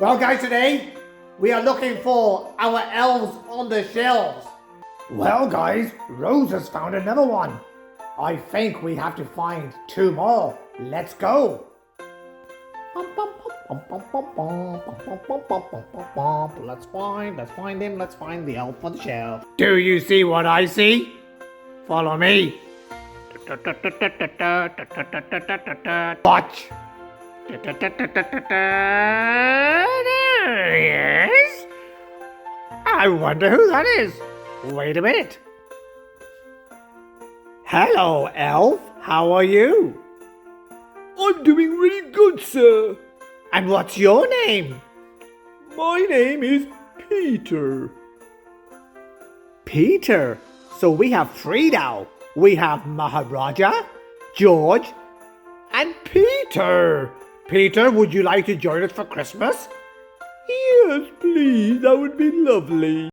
Well, guys, today we are looking for our elves on the shelves. Well, guys, Rose has found another one. I think we have to find 2 more. Let's go. Let's find him. Let's find the elf on the shelf. Do you see what I see? Follow me. Watch. Yes. I wonder who that is. Wait a minute. Hello, elf. How are you? I'm doing really good, sir. And what's your name? My name is Peter. Peter. So we have 3 now. We have Maharaja, George, and Peter. Peter, would you like to join us for Christmas? Yes, please. That would be lovely.